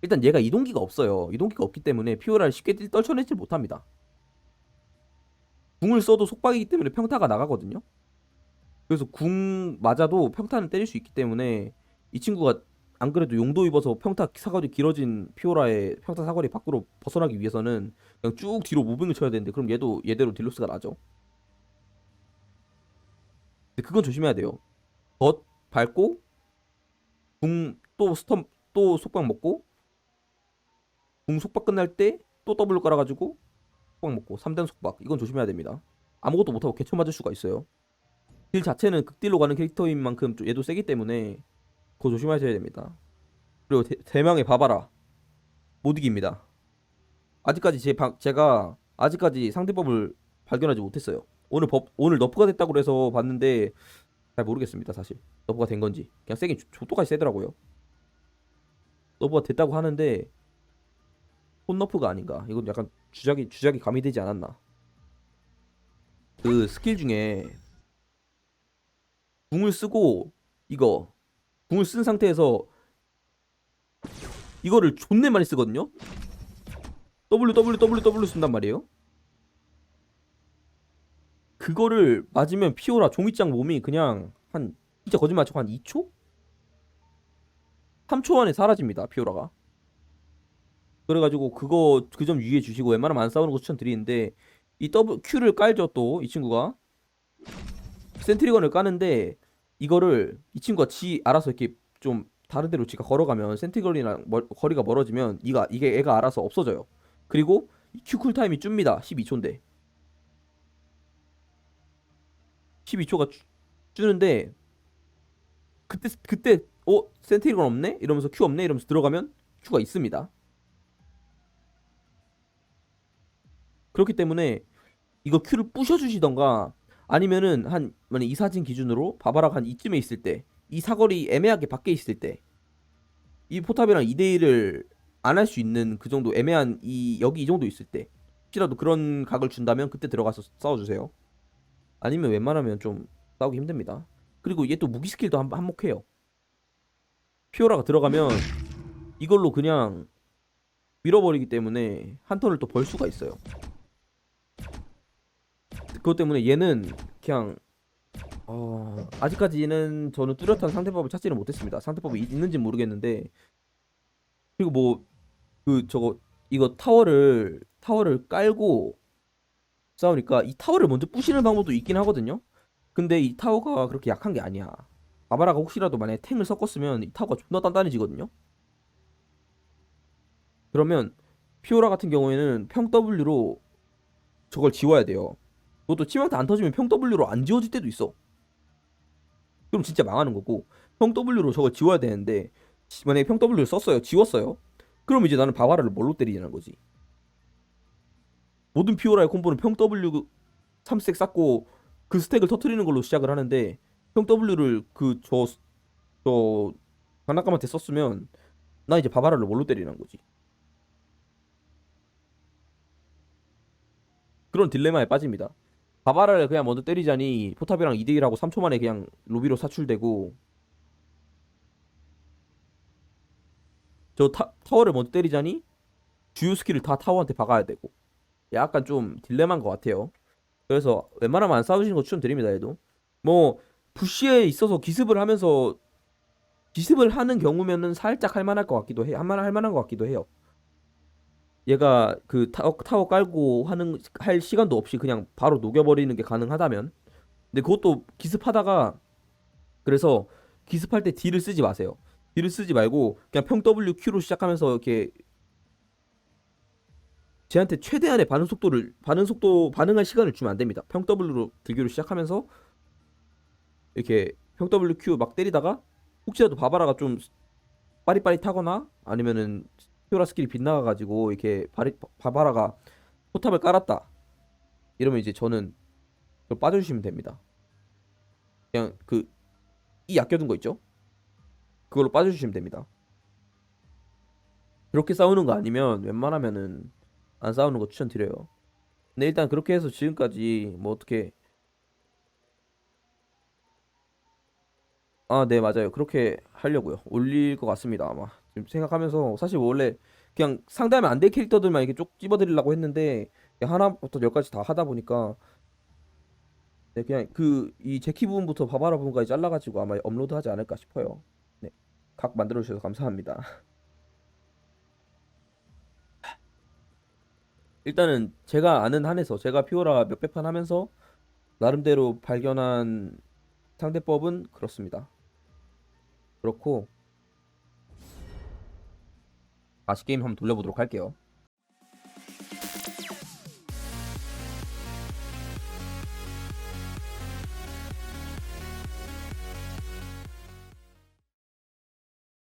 일단 얘가 이동기가 없어요. 이동기가 없기 때문에 피오라를 쉽게 떨쳐내질 못합니다. 궁을 써도 속박이기 때문에 평타가 나가거든요. 그래서 궁 맞아도 평타는 때릴 수 있기 때문에 이 친구가 안 그래도 용도 입어서 평타 사거리 길어진 피오라의 평타 사거리 밖으로 벗어나기 위해서는 그냥 쭉 뒤로 무빙을 쳐야 되는데 그럼 얘도 얘대로 딜로스가 나죠. 근데 그건 조심해야 돼요. 덧 밟고 궁 또 스톰 또 속박 먹고 궁 속박 끝날 때 또 W 깔아가지고 속박 먹고 3단 속박 이건 조심해야 됩니다. 아무것도 못하고 개쳐 맞을 수가 있어요. 딜 자체는 극딜로 가는 캐릭터인 만큼 얘도 세기 때문에 그거 조심하셔야 됩니다. 그리고 대망의 바바라 못 이깁니다. 아직까지 제가 아직까지 상대법을 발견하지 못했어요. 오늘 너프가 됐다고 해서 봤는데 잘 모르겠습니다. 사실 너프가 된 건지 그냥 세긴 족도까지 세더라고요. 너프가 됐다고 하는데 폰 너프가 아닌가. 이건 약간 주작이 가미되지 않았나. 그 스킬 중에 궁을 쓰고 궁을 쓴 상태에서 이거를 존내 많이 쓰거든요. W 쓴단 말이에요. 그거를 맞으면 피오라 종이장 몸이 그냥 한 진짜 거짓말 치고 한 2초? 3초 안에 사라집니다. 피오라가. 그래가지고 그거 그 점 유의해 주시고 웬만하면 안 싸우는 거 추천드리는데 이 Q를 깔죠. 또 이 친구가 센트리건을 까는데 이거를 이 친구가 알아서 이렇게 좀 다른 데로 지가 걸어가면 센트리건이랑 거리가 멀어지면 이게 애가 알아서 없어져요. 그리고 Q 쿨타임이 줍니다. 12초인데 12초가 주는데 그때 센트리건 없네? 이러면서 Q 없네? 이러면서 들어가면 Q가 있습니다. 그렇기 때문에 이거 Q를 부셔주시던가 아니면은 만약 이 사진 기준으로 바바라가 한 이쯤에 있을 때 이 사거리 애매하게 밖에 있을 때 이 포탑이랑 2대1을 안 할 수 있는 그 정도 애매한 여기 이 정도 있을 때 혹시라도 그런 각을 준다면 그때 들어가서 싸워주세요. 아니면 웬만하면 좀 싸우기 힘듭니다. 그리고 얘 또 무기 스킬도 한몫해요. 피오라가 들어가면 이걸로 그냥 밀어버리기 때문에 한 턴을 또 벌 수가 있어요. 그것 때문에 얘는 그냥 아직까지는 저는 뚜렷한 상대법을 찾지는 못했습니다. 상대법이 있는지 모르겠는데 그리고 뭐 이거 타워를 깔고 싸우니까 이 타워를 먼저 부시는 방법도 있긴 하거든요. 근데 이 타워가 그렇게 약한 게 아니야. 바바라가 혹시라도 만약에 탱을 섞었으면 이 타워가 존나 단단해지거든요. 그러면 피오라 같은 경우에는 평 W로 저걸 지워야 돼요. 그것도 치명타 안 터지면 평 W로 안 지워질 때도 있어. 그럼 진짜 망하는 거고 평 W로 저걸 지워야 되는데 만약에 평 W를 썼어요. 지웠어요. 그럼 이제 나는 바바라를 뭘로 때리냐는 거지. 모든 피오라의 콤보는 평 W 3스택 쌓고 그 스택을 터트리는 걸로 시작을 하는데 평 W를 저 장난감한테 썼으면 나 이제 바바라를 뭘로 때리는 거지. 그런 딜레마에 빠집니다. 바바라를 그냥 먼저 때리자니 포탑이랑 2대1하고 3초 만에 그냥 로비로 사출되고 저 타워를 먼저 때리자니 주요 스킬을 다 타워한테 박아야 되고 약간 좀 딜레마인 것 같아요. 그래서 웬만하면 안 싸우시는 거 추천드립니다. 얘도 뭐 부시에 있어서 기습을 하는 경우면은 살짝 할만할 것 같기도 해. 할만한 것 같기도 해요. 얘가 그 타워 깔고 할 시간도 없이 그냥 바로 녹여버리는 게 가능하다면. 근데 그것도 기습하다가 그래서 기습할 때 딜을 쓰지 마세요. 딜을 쓰지 말고 그냥 평 WQ로 시작하면서 이렇게 쟤한테 최대한의 반응할 시간을 주면 안 됩니다. 평 W로 들기로 시작하면서 이렇게 평 WQ 막 때리다가 혹시라도 바바라가 좀 빠릿빠릿하거나 아니면은 피오라 스킬이 빗나가가지고 이렇게 바바라가 포탑을 깔았다 이러면 이제 저는 그걸 빠져주시면 됩니다. 그냥 이 아껴둔 거 있죠? 그걸로 빠져주시면 됩니다. 그렇게 싸우는 거 아니면 웬만하면은 안 싸우는 거 추천드려요. 근데 일단 그렇게 해서 지금까지 뭐 어떻게 네 맞아요. 그렇게 하려고요. 올릴 것 같습니다 아마. 지금 생각하면서 사실 원래 그냥 상대하면 안 될 캐릭터들만 이렇게 쭉 집어드리려고 했는데 그냥 하나부터 열까지 다 하다 보니까 그냥 이 제키 부분부터 바바라 부분까지 잘라가지고 아마 업로드하지 않을까 싶어요. 네. 각 만들어 주셔서 감사합니다. 일단은 제가 아는 한에서 제가 피오라 몇백 판 하면서 나름대로 발견한 상대법은 그렇습니다. 그렇고 다시 게임 한번 돌려보도록 할게요.